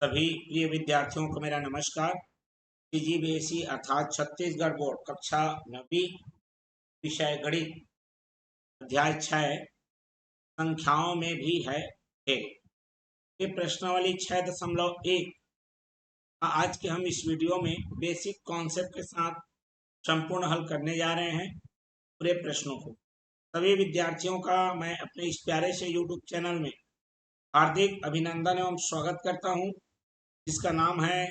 सभी प्रिय विद्यार्थियों को मेरा नमस्कार। सीजीबीएसई अर्थात छत्तीसगढ़ बोर्ड कक्षा 9वीं विषय गणित अध्याय 6 संख्याओं में भी है खेल ये प्रश्नावली 6.1 आज के हम इस वीडियो में बेसिक कॉन्सेप्ट के साथ संपूर्ण हल करने जा रहे हैं पूरे प्रश्नों को। सभी विद्यार्थियों का मैं अपने इस प्यारे से यूट्यूब चैनल में हार्दिक अभिनंदन एवं स्वागत करता हूं, जिसका नाम है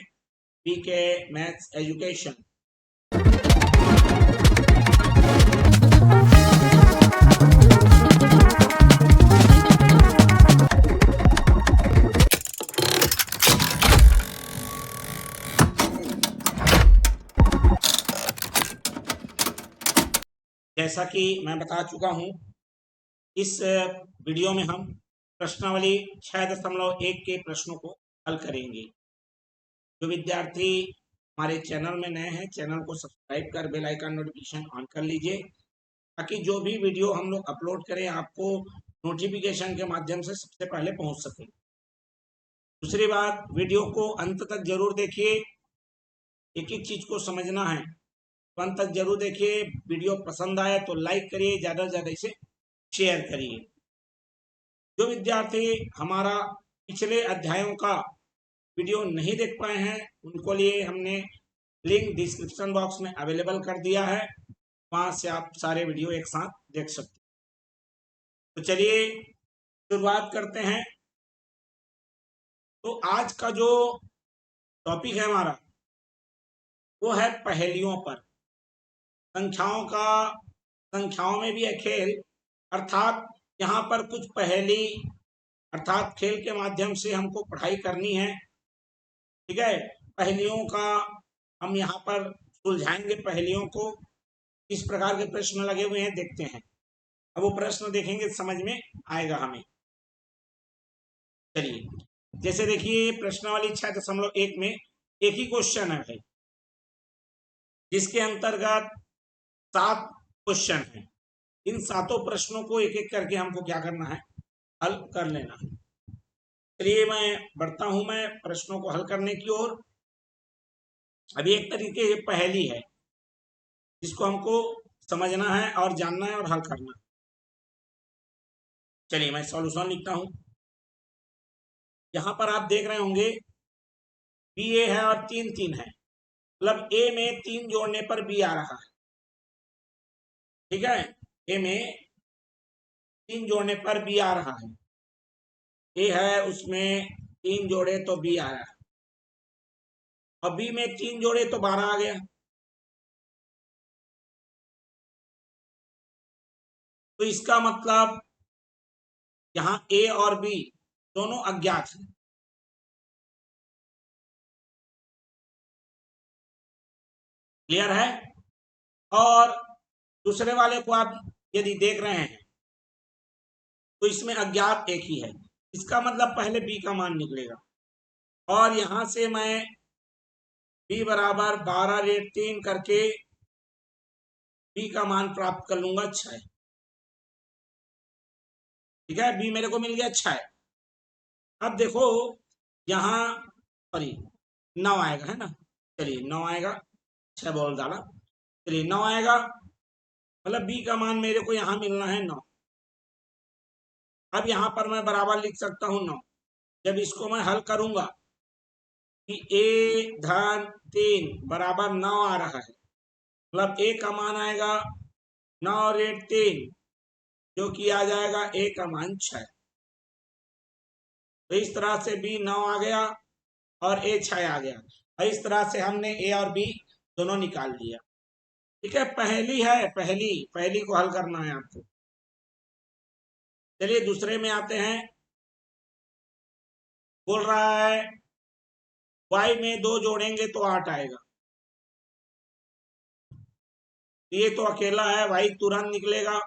पीके मैथ्स एजुकेशन। जैसा कि मैं बता चुका हूं, इस वीडियो में हम प्रश्नावली 6.1 के प्रश्नों को हल करेंगे। जो विद्यार्थी हमारे चैनल में नए हैं, चैनल को सब्सक्राइब कर बेल आइकन नोटिफिकेशन ऑन कर लीजिए, ताकि जो भी वीडियो हम लोग अपलोड करें आपको नोटिफिकेशन के माध्यम से सबसे पहले पहुंच सके। दूसरी बात, वीडियो को अंत तक जरूर देखिए, एक एक चीज को समझना है तो अंत तक जरूर देखिए। वीडियो पसंद आए तो लाइक करिए, ज्यादा से ज्यादा इसे शेयर करिए। जो विद्यार्थी हमारा पिछले अध्यायों का वीडियो नहीं देख पाए हैं, उनको लिए हमने लिंक डिस्क्रिप्शन बॉक्स में अवेलेबल कर दिया है, वहां से आप सारे वीडियो एक साथ देख सकते हैं। तो चलिए शुरुआत करते हैं। तो आज का जो टॉपिक है हमारा वो है पहेलियों पर। संख्याओं में भी है खेल, अर्थात यहाँ पर कुछ पहेली अर्थात खेल के माध्यम से हमको पढ़ाई करनी है। ठीक है, पहेलियों का हम यहाँ पर सुलझाएंगे। पहेलियों को किस प्रकार के प्रश्न लगे हुए हैं देखते हैं। अब वो प्रश्न देखेंगे समझ में आएगा हमें। चलिए, जैसे देखिए प्रश्नावली 6.1 में एक ही क्वेश्चन है भाई, जिसके अंतर्गत 7 क्वेश्चन है। इन 7 प्रश्नों को एक एक करके हमको क्या करना है, हल कर लेना है। चलिए मैं बढ़ता हूं मैं प्रश्नों को हल करने की ओर। अभी एक तरीके की पहेली है जिसको हमको समझना है और जानना है और हल करना है। चलिए मैं सॉल्यूशन लिखता हूं। यहां पर आप देख रहे होंगे बी ए है और 3 है, मतलब ए में 3 जोड़ने पर बी आ रहा है। ठीक है, ए में 3 जोड़ने पर बी आ रहा है। ए है, उसमें 3 जोड़े तो बी आया, और बी में 3 जोड़े तो 12 आ गया। तो इसका मतलब यहाँ ए और बी दोनों अज्ञात हैं। क्लियर है? और दूसरे वाले को आप यदि देख रहे हैं तो इसमें अज्ञात एक ही है। इसका मतलब पहले बी का मान निकलेगा, और यहां से मैं बी बराबर 12/3 करके बी का मान प्राप्त कर लूंगा 6। ठीक है, बी मेरे को मिल गया 6। अब देखो यहाँ सॉरी 9 आएगा, है ना। चलिए 9 आएगा, 6 बोल डाला। चलिए 9 आएगा, मतलब बी का मान मेरे को यहाँ मिलना है 9। अब यहाँ पर मैं बराबर लिख सकता हूँ 9। जब इसको मैं हल करूंगा कि ए धन 3 बराबर 9 आ रहा है, मतलब ए का मान आएगा 9/3, जो कि आ जाएगा ए का मान 6। तो इस तरह से बी 9 आ गया और ए 6 आ गया, और इस तरह से हमने ए और बी दोनों निकाल लिया। ठीक है, पहली है, पहली को हल करना है आपको। चलिए दूसरे में आते हैं। बोल रहा है y में 2 जोड़ेंगे तो 8 आएगा। ये तो अकेला है, y तुरंत निकलेगा।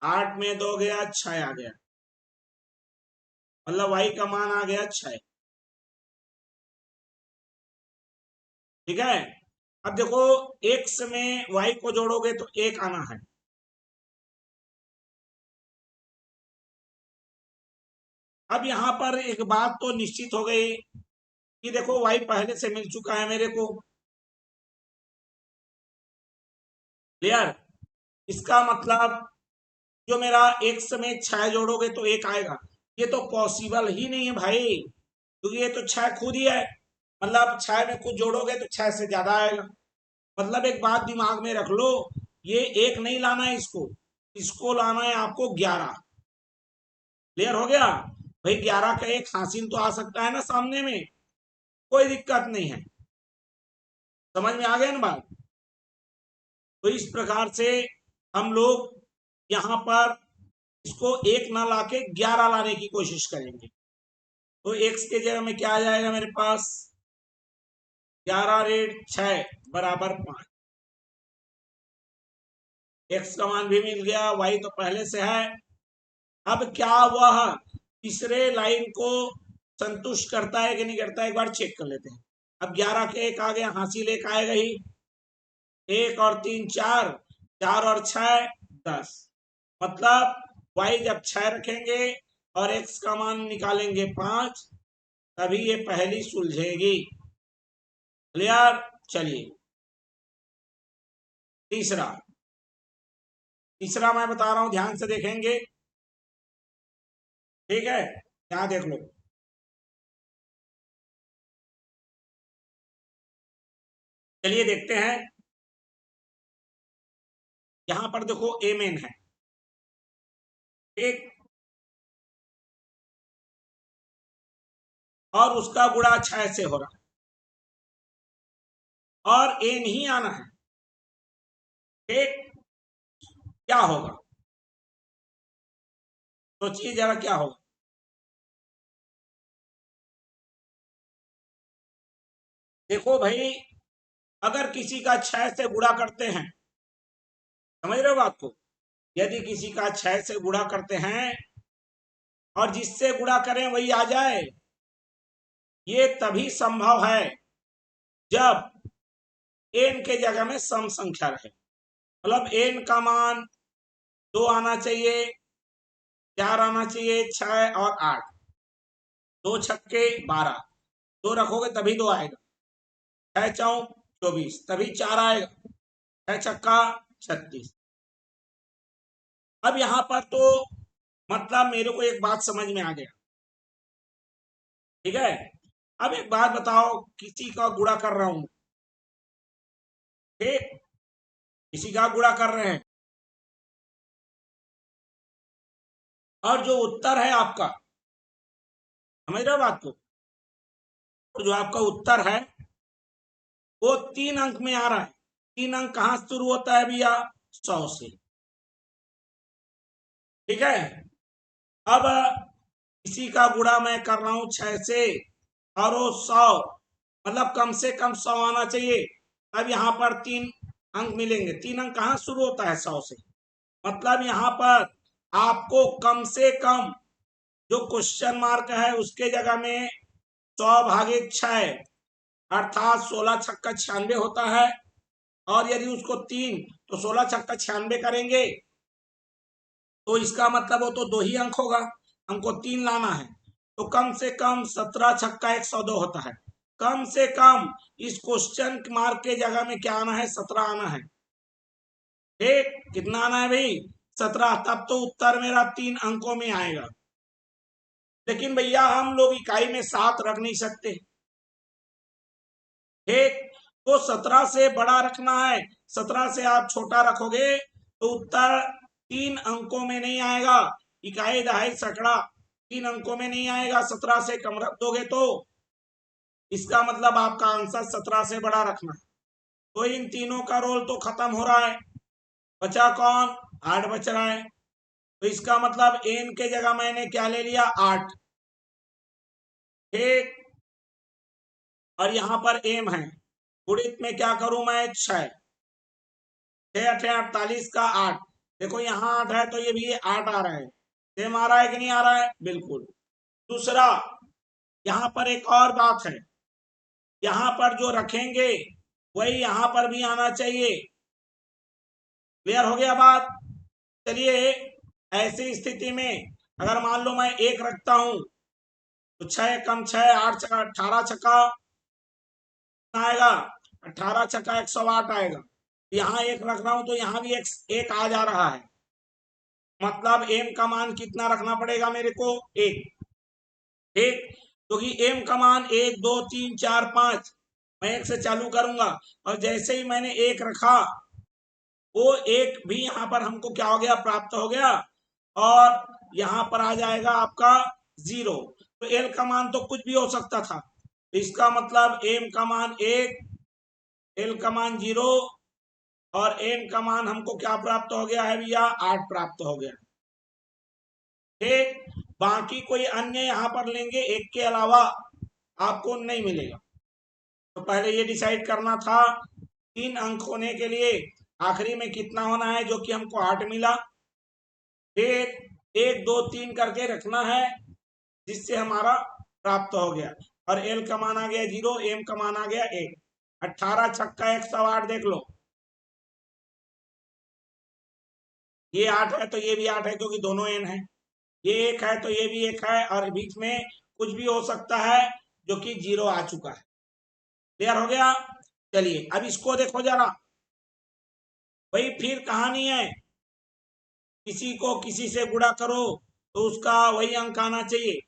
8 में 2 गया, 6 आ गया, मतलब y का मान आ गया 6। ठीक है, अब देखो x में y को जोड़ोगे तो 1 आना है। अब यहाँ पर एक बात तो निश्चित हो गई कि देखो y पहले से मिल चुका है मेरे को, क्लियर। इसका मतलब जो मेरा x में 6 जोड़ोगे तो 1 आएगा, ये तो पॉसिबल ही नहीं है भाई, क्योंकि ये तो 6 खुद ही है, मतलब 6 में कुछ जोड़ोगे तो 6 से ज्यादा आएगा। मतलब एक बात दिमाग में रख लो, ये 1 नहीं लाना है, इसको लाना है आपको 11। क्लियर हो गया भाई, 11 का एक हासिल तो आ सकता है ना सामने में, कोई दिक्कत नहीं है। समझ में आ गया ना बात। तो इस प्रकार से हम लोग यहाँ पर इसको 1 ना लाके 11 लाने की कोशिश करेंगे। तो x के जगह में क्या आ जाएगा मेरे पास, 11 रेड 6 बराबर 5। x का मान भी मिल गया, y तो पहले से है। अब क्या वह तीसरे लाइन को संतुष्ट करता है कि नहीं करता है, एक बार चेक कर लेते हैं। अब 11 के 1 आ गया, हासिल 1 आएगा ही, 1 और 3 4, 4 और 6 10। मतलब y जब 6 रखेंगे और x का मान निकालेंगे 5, तभी ये पहली सुलझेगी। क्लियर। चलिए तीसरा मैं बता रहा हूं, ध्यान से देखेंगे, ठीक है, यहां देख लो। चलिए देखते हैं, यहां पर देखो ए मेन है, एक और उसका गुणा 6 से हो रहा है और ए नहीं आना है, एक क्या होगा, सोचिए जरा क्या होगा। देखो भाई, अगर किसी का 6 से गुणा करते हैं, समझ रहे हो बात को, यदि किसी का 6 से गुणा करते हैं और जिससे गुणा करें वही आ जाए, ये तभी संभव है जब एन के जगह में सम संख्या रहे। मतलब एन का मान 2 आना चाहिए, 4 आना चाहिए, 6 और 8, 2 छक्के 12, 2 रखोगे तभी 2 आएगा, 6 चौक 24, तभी 4 आएगा, 6 छक्का 36। अब यहाँ पर तो मतलब मेरे को एक बात समझ में आ गया, ठीक है। अब एक बात बताओ, किसी का गुणा कर रहा हूं, ठीक, किसी का गुणा कर रहे हैं और जो उत्तर है आपका, समझ रहे हो बात को, तो जो आपका उत्तर है वो 3 अंक में आ रहा है। 3 अंक कहां से शुरू होता है भैया, 100 से, ठीक है। अब किसी का गुणा मैं कर रहा हूं 6 से और वो 100, मतलब कम से कम 100 आना चाहिए। अब यहाँ पर 3 अंक मिलेंगे, 3 अंक कहाँ शुरू होता है, 100 से। मतलब यहाँ पर आपको कम से कम जो क्वेश्चन मार्क है उसके जगह में 100/6 अर्थात 16 छक्का 96 होता है, और यदि उसको 3 तो 16 छक्का 96 करेंगे तो इसका मतलब वो तो 2 ही अंक होगा, हमको 3 लाना है, तो कम से कम 17 छक्का 102 होता है। कम से कम इस क्वेश्चन मार्क के जगह में क्या आना है, 17 आना है, ठीक। कितना आना है भाई, 17, तब तो उत्तर मेरा 3 अंकों में आएगा। लेकिन भैया हम लोग इकाई में 7 रख नहीं सकते, ठीक, तो 17 से बड़ा रखना है, 17 से आप छोटा रखोगे तो उत्तर 3 अंकों में नहीं आएगा, इकाई दहाई सैकड़ा 3 अंकों में नहीं आएगा, 17 से कम रख दोगे तो इसका मतलब आपका आंसर 17 से बड़ा रखना है। तो इन तीनों का रोल तो खत्म हो रहा है, बचा कौन, 8 बच रहा है। तो इसका मतलब एन के जगह मैंने क्या ले लिया, 8, ठीक। और यहाँ पर एम है, गुणित में क्या करूं मैं, 6, 6 8 48 का 8, देखो यहाँ 8 है तो ये भी 8 आ रहा है, सेम आ रहा है कि नहीं आ रहा है, बिल्कुल। दूसरा, यहाँ पर एक और बात है, यहाँ पर जो रखेंगे वही यहाँ पर भी आना चाहिए। क्लियर हो गया बात। चलिए ऐसी स्थिति में अगर मान लो मैं 1 रखता हूं तो 6 कम 6 8 छक्का 18 छक्का आएगा, 18 छक्का 108 आएगा। यहाँ एक रख रहा हूं तो यहाँ भी एक आ जा रहा है, मतलब एम का मान कितना रखना पड़ेगा मेरे को? 1। ठीक, क्योंकि एम का मान 1 2 3 4 5, मैं 1 से चालू करूंगा और जैसे ही मैंने 1 रखा वो 1 भी यहाँ पर हमको क्या हो गया? प्राप्त हो गया। और यहाँ पर आ जाएगा आपका 0। तो एल का मान तो कुछ भी हो सकता था, तो इसका मतलब एम का मान 1, एल का मान 0 और एन का मान हमको क्या प्राप्त हो गया है भैया? 8 प्राप्त हो गया। ठीक, बाकी कोई अन्य यहाँ पर लेंगे 1 के अलावा आपको नहीं मिलेगा। तो पहले ये डिसाइड करना था 3 अंक होने के लिए आखिरी में कितना होना है, जो कि हमको 8 मिला। फिर 1 2 3 करके रखना है जिससे हमारा प्राप्त हो गया, और एल का मान आ गया 0, एम का मान आ गया 1। 18 छक्का 108 देख लो, ये 8 है तो ये भी 8 है क्योंकि दोनों एन है, ये 1 है तो ये भी 1 है, और बीच में कुछ भी हो सकता है जो कि 0 आ चुका है। क्लियर हो गया? चलिए अब इसको देखो जरा, भाई फिर कहानी है, किसी को किसी से गुणा करो तो उसका वही अंक आना चाहिए।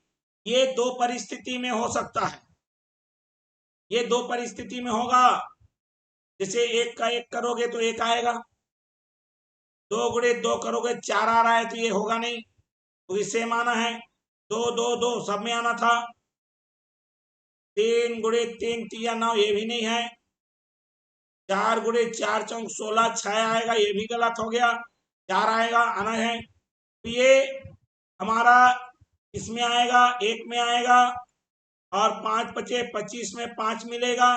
ये 2 परिस्थिति में हो सकता है, ये 2 परिस्थिति में होगा। जैसे 1 का 1 करोगे तो 1 आएगा, 2 गुणे 2 करोगे 4 आ रहा है तो ये होगा नहीं, तो इससे आना है 2 2 2 सब में आना था। 3 गुणे 3 3 9, ये भी नहीं है। 4 गुणे 4 चौक 16, 6 आएगा, ये भी गलत हो गया। 4 आएगा, आना है तो ये हमारा इसमें आएगा, 1 में आएगा, और 5 बचे 25 में 5 मिलेगा,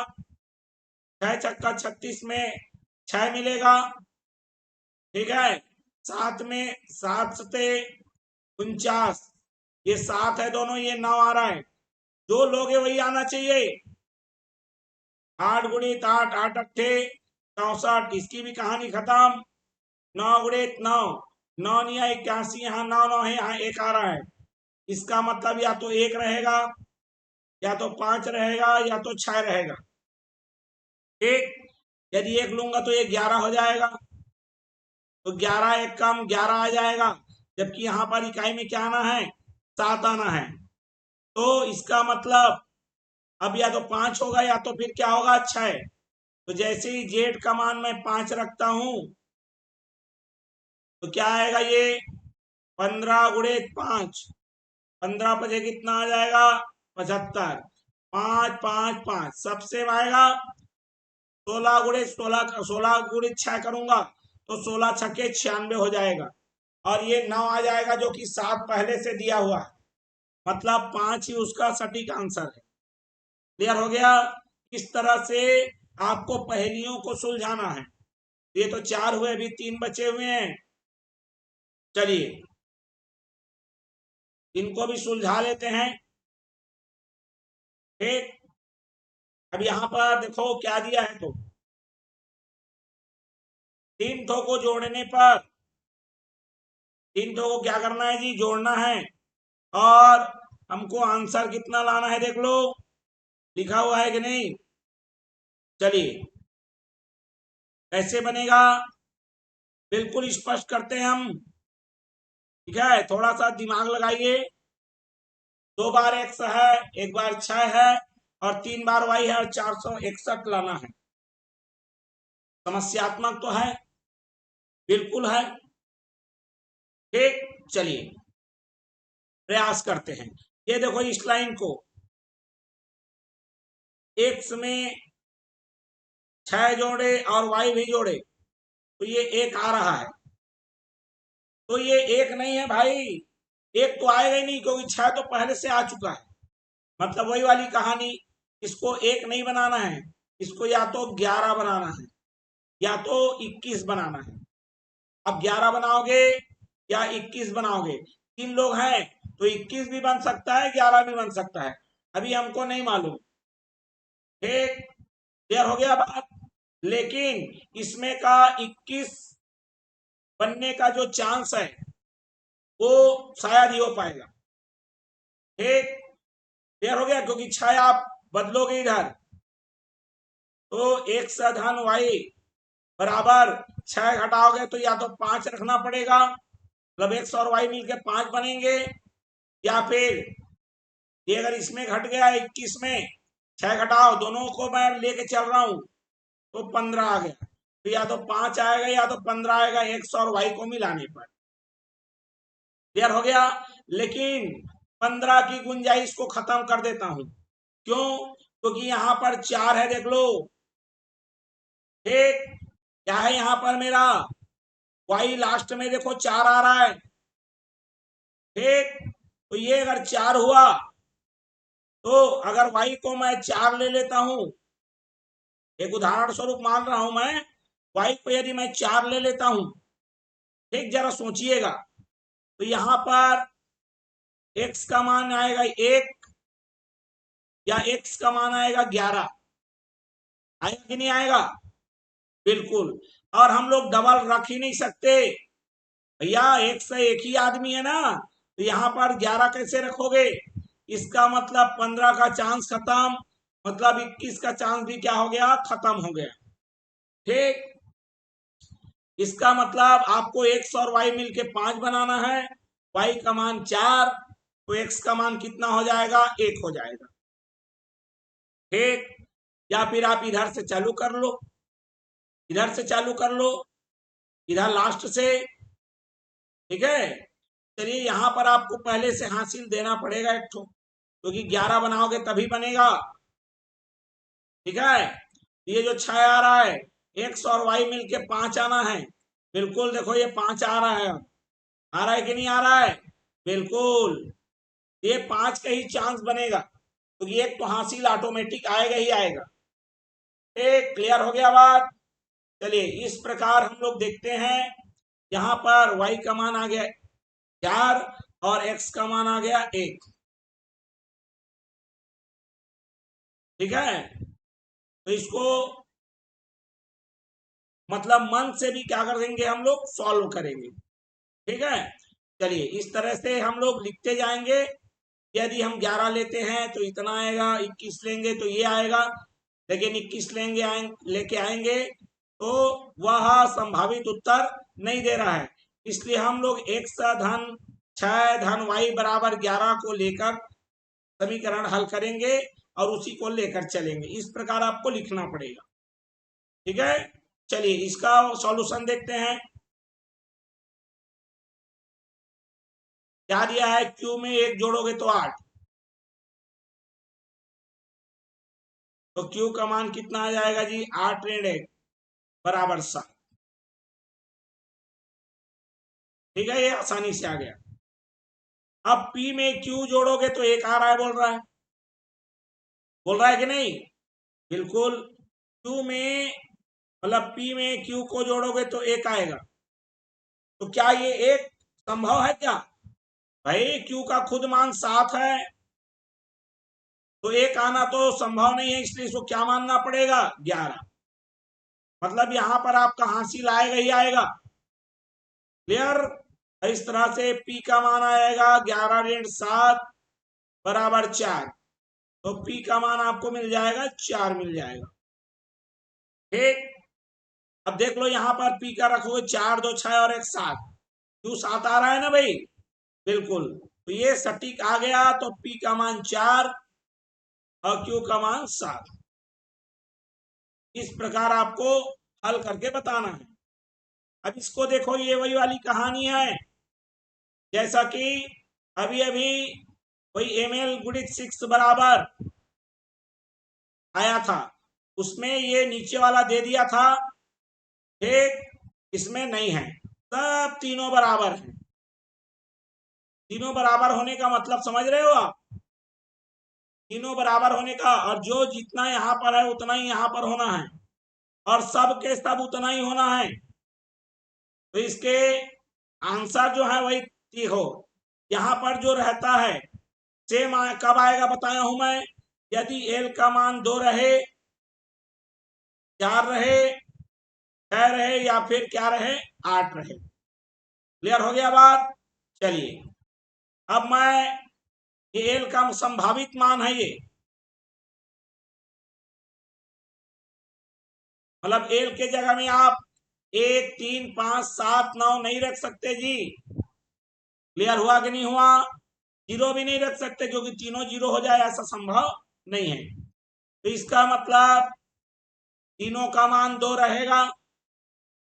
6 छक्का 36 में 6 मिलेगा। ठीक है, 7 में 7 सते 49, ये 7 है दोनों, ये 9 आ रहा है, जो लोग है वही आना चाहिए। 8 गुणित 8 8 अट्ठे 64, इसकी भी कहानी खत्म। 9 गुणित 9 9 नहीं है 81, यहाँ 9 9 है, यहाँ 1 आ रहा है, इसका मतलब या तो 1 रहेगा, या तो 5 रहेगा, या तो 6 रहेगा। ठीक, यदि 1 लूंगा तो ये 11 हो जाएगा, तो 11 एक कम 11 आ जाएगा, जबकि यहाँ पर इकाई में क्या आना है? 7 आना है। तो इसका मतलब अब या तो 5 होगा या तो फिर क्या होगा? 6। तो जैसे ही जेड का मान मैं 5 रखता हूं तो क्या आएगा? ये 15 गुणे 5, 15 पचे कितना आ जाएगा? 75। 5 5 5 सबसे आएगा 16 गुणे 16, 16 गुणे 6 करूंगा तो 16 छक्के 96 हो जाएगा, और ये 9 आ जाएगा जो कि 7 पहले से दिया हुआ है, मतलब 5 ही उसका सटीक आंसर है। क्लियर हो गया? इस तरह से आपको पहेलियों को सुलझाना है। ये तो 4 हुए, अभी 3 बचे हुए हैं। चलिए इनको भी सुलझा लेते हैं। ठीक, अब यहां पर देखो क्या दिया है, तो 3 ठो को जोड़ने पर 3 ठो को क्या करना है जी? जोड़ना है, और हमको आंसर कितना लाना है देख लो, लिखा हुआ है कि नहीं? चलिए कैसे बनेगा बिल्कुल स्पष्ट करते हैं हम। ठीक है, थोड़ा सा दिमाग लगाइए। 2 बार x है, 1 बार 6 है, और 3 बार y है, और 461 लाना है। समस्यात्मक तो है, बिल्कुल है। ठीक, चलिए प्रयास करते हैं। ये देखो इस लाइन को, x में 6 जोड़े और y भी जोड़े तो ये 1 आ रहा है, तो ये 1 नहीं है भाई, 1 तो आएगा ही नहीं क्योंकि 6 तो पहले से आ चुका है। मतलब वही वाली कहानी, इसको 1 नहीं बनाना है, इसको या तो 11 बनाना है या तो 21 बनाना है। अब 11 बनाओगे या 21 बनाओगे, 3 लोग हैं तो 21 भी बन सकता है, 11 भी बन सकता है, अभी हमको नहीं मालूम। ठीक, क्लियर हो गया बात? लेकिन इसमें का 21 बनने का जो चांस है वो शायद ही हो पाएगा। ठीक, क्लियर हो गया, क्योंकि 6 आप बदलोगे इधर तो x धन y बराबर 6 घटाओगे तो या तो 5 रखना पड़ेगा, मतलब x और y मिलके 5 बनेंगे, या फिर ये अगर इसमें घट गया 21 में 6 घटाओ, दोनों को मैं लेके चल रहा हूं तो 15 आ गया, तो या तो 5 आएगा या तो 15 आएगा x और y को मिलाने पर। क्लियर हो गया। लेकिन 15 की गुंजाइश को खत्म कर देता हूं, क्यों? क्योंकि यहां पर 4 है, देख लो। ठीक, क्या है यहां पर मेरा y लास्ट में देखो 4 आ रहा है। ठीक, तो ये अगर 4 हुआ तो अगर y को मैं 4 ले लेता हूं, एक उदाहरण स्वरूप मान रहा हूं मैं, y को यदि मैं 4 ले लेता हूं, ठीक, जरा सोचिएगा, तो यहां पर x का मान आएगा 1 या x का मान आएगा 11, आएगा कि नहीं आएगा? बिल्कुल। और हम लोग डबल रख ही नहीं सकते भैया, एक से एक ही आदमी है ना, तो यहाँ पर 11 कैसे रखोगे? इसका मतलब 15 का चांस खत्म, मतलब 21 का चांस भी क्या हो गया? खत्म हो गया। ठीक, इसका मतलब आपको x और y मिलके 5 बनाना है, y का मान 4, तो x का मान कितना हो जाएगा? 1 हो जाएगा। ठीक, या फिर आप इधर से चालू कर लो, इधर से चालू कर लो, इधर लास्ट से। ठीक है, चलिए यहां पर आपको पहले से हासिल देना पड़ेगा एक ठो, क्योंकि 11 बनाओगे तभी बनेगा। ठीक है, ये जो 6 आ रहा है, x और y मिलके 5 आना है। बिल्कुल, देखो ये 5 आ रहा है, आ रहा है कि नहीं आ रहा है? बिल्कुल, ये 5 का ही चांस बनेगा, क्योंकि एक तो हासिल ऑटोमेटिक आएगा ही आएगा। एक क्लियर हो गया बात? चलिए इस प्रकार हम लोग देखते हैं, यहाँ पर y का मान आ गया 4 और x का मान आ गया 1। ठीक है, तो इसको मतलब मन से भी क्या करेंगे, हम लोग सॉल्व करेंगे। ठीक है, चलिए इस तरह से हम लोग लिखते जाएंगे। यदि हम 11 लेते हैं तो इतना आएगा, 21 लेंगे तो ये आएगा, लेकिन 21 लेके आएंगे तो वह संभावित उत्तर नहीं दे रहा है, इसलिए हम लोग x धन 6 धन y बराबर 11 को लेकर समीकरण हल करेंगे और उसी को लेकर चलेंगे। इस प्रकार आपको लिखना पड़ेगा। ठीक है, चलिए इसका सॉल्यूशन देखते हैं। क्या दिया है? q में 1 जोड़ोगे तो 8, तो q का मान कितना आ जाएगा जी? 8 ऋण 1 बराबर 7। ठीक है, ये आसानी से आ गया। अब p में q जोड़ोगे तो 1 आ रहा है, बोल रहा है कि नहीं? बिल्कुल, q में मतलब p में q को जोड़ोगे तो 1 आएगा, तो क्या ये एक संभव है क्या? भाई q का खुद मान 7 है, तो 1 आना तो संभव नहीं है, इसलिए इसको क्या मानना पड़ेगा? 11। मतलब यहां पर आपका हासिल आएगा ही आएगा। क्लियर? इस तरह से p का मान आएगा 11 ऋण 7 बराबर 4, तो p का मान आपको मिल जाएगा 4 मिल जाएगा। ठीक, अब देख लो यहां पर p का रखोगे 4 2 6 और 1 7, क्यों 7 आ रहा है ना भाई? बिल्कुल, तो ये सटीक आ गया, तो p का मान 4 और q का मान 7। इस प्रकार आपको हल करके बताना है। अब इसको देखो, ये वही वाली कहानी है जैसा कि अभी अभी वही ml गुणित 6 बराबर आया था, उसमें ये नीचे वाला दे दिया था। ठीक, इसमें नहीं है, सब तीनों बराबर हैं। तीनों बराबर होने का मतलब समझ रहे हो आप? तीनों बराबर होने का, और जो जितना यहाँ पर है उतना ही यहाँ पर होना है, और सब के सब उतना ही होना है, तो इसके आंसर जो है वही देखो, यहाँ पर जो रहता है सेम कब आएगा बताया हूं मैं, यदि एल का मान 2 रहे, 4 रहे, 6 रहे, या फिर क्या रहे? 8 रहे। क्लियर हो गया बात? चलिए अब मैं ये एल का संभावित मान है, ये मतलब एल के जगह में आप 1, 3, 5, 7, 9 नहीं रख सकते जी। क्लियर हुआ कि नहीं हुआ? जीरो भी नहीं रख सकते क्योंकि तीनों जीरो हो जाए ऐसा संभव नहीं है। तो इसका मतलब तीनों का मान 2 रहेगा।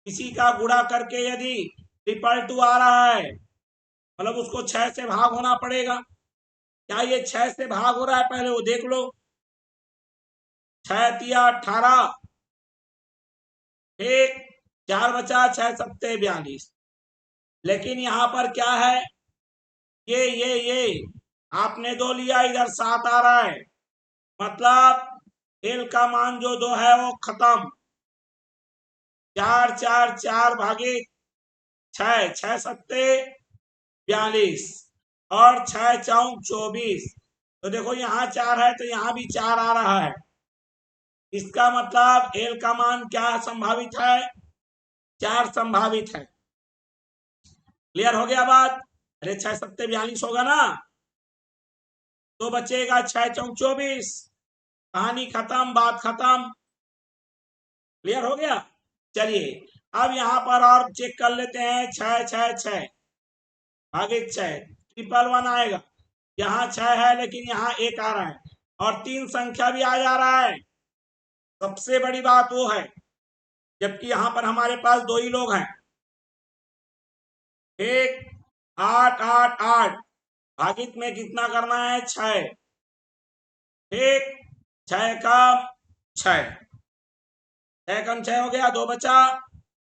किसी का गुणा करके यदि 222 आ रहा है मतलब उसको 6 से भाग होना पड़ेगा। क्या ये 6 से भाग हो रहा है? पहले वो देख लो। 6 तिया 18, एक 4 बचा, 6 सत्ते 42। लेकिन यहां पर क्या है, ये आपने 2 लिया, इधर 7 आ रहा है, मतलब एल का मान जो 2 है वो खत्म। 4 4 4 भागे 6, 6 सत्ते 42 और 6 चौक 24। तो देखो यहाँ 4 है तो यहाँ भी 4 आ रहा है। इसका मतलब एल का मान क्या संभावित है? 4 संभावित है। क्लियर हो गया बात? अरे 6 सत्ते 42 होगा ना, तो बचेगा 6 चौक 24। कहानी खत्म, बात खत्म। क्लियर हो गया? चलिए अब यहाँ पर और चेक कर लेते हैं। 6 6 6 भागे 6, 111 आएगा। यहाँ 6 है लेकिन यहाँ 1 आ रहा है और 3 संख्या भी आ जा रहा है। सबसे बड़ी बात वो है, जबकि यहाँ पर हमारे पास 2 ही लोग हैं। 1 8 8 8 भागित में कितना करना है? 6। ठीक, 6 कम 6, 6 कम 6 हो गया, 2 बचा।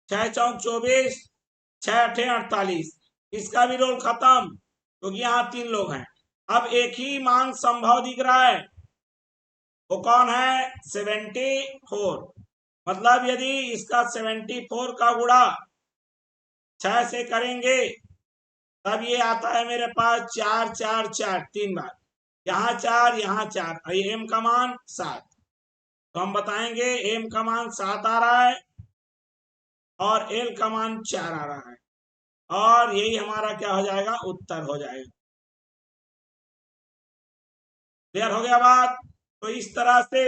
6 चौक 24, 6 अठे 48। इसका भी रोल खत्म क्योंकि यहाँ 3 लोग हैं। अब एक ही मान संभव दिख रहा है, वो कौन है? 74। मतलब यदि इसका 74 का गुणा 6 से करेंगे तब ये आता है मेरे पास 4 4 4 3 बार। यहाँ 4 यहाँ 4, एम का मान 7। तो हम बताएंगे एम का मान 7 आ रहा है और एल का मान 4 आ रहा है और यही हमारा क्या हो जाएगा? उत्तर हो जाएगा। क्लियर हो गया बात? तो इस तरह से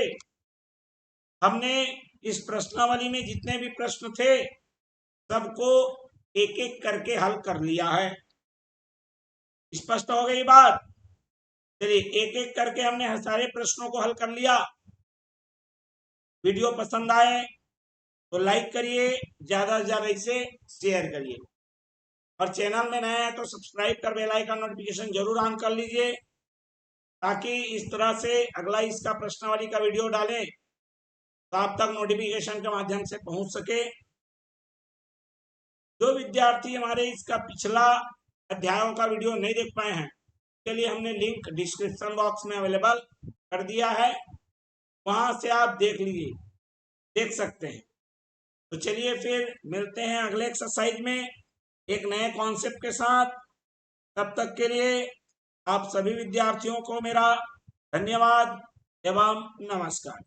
हमने इस प्रश्नावली में जितने भी प्रश्न थे सबको एक एक करके हल कर लिया है। स्पष्ट हो गई बात? चलिए एक एक करके हमने सारे प्रश्नों को हल कर लिया। वीडियो पसंद आए तो लाइक करिए, ज्यादा से ज्यादा इसे शेयर करिए और चैनल में नए हैं तो सब्सक्राइब कर बेल आइकन नोटिफिकेशन जरूर ऑन कर लीजिए ताकि इस तरह से अगला इसका प्रश्नावली का वीडियो डालें तो आप तक नोटिफिकेशन के माध्यम से पहुंच सके। जो विद्यार्थी हमारे इसका पिछला अध्यायों का वीडियो नहीं देख पाए हैं के लिए हमने लिंक डिस्क्रिप्शन बॉक्स में अवेलेबल कर दिया है, वहां से आप देख सकते हैं। तो चलिए फिर मिलते हैं अगले एक्सरसाइज में एक नए कॉन्सेप्ट के साथ। तब तक के लिए आप सभी विद्यार्थियों को मेरा धन्यवाद एवं नमस्कार।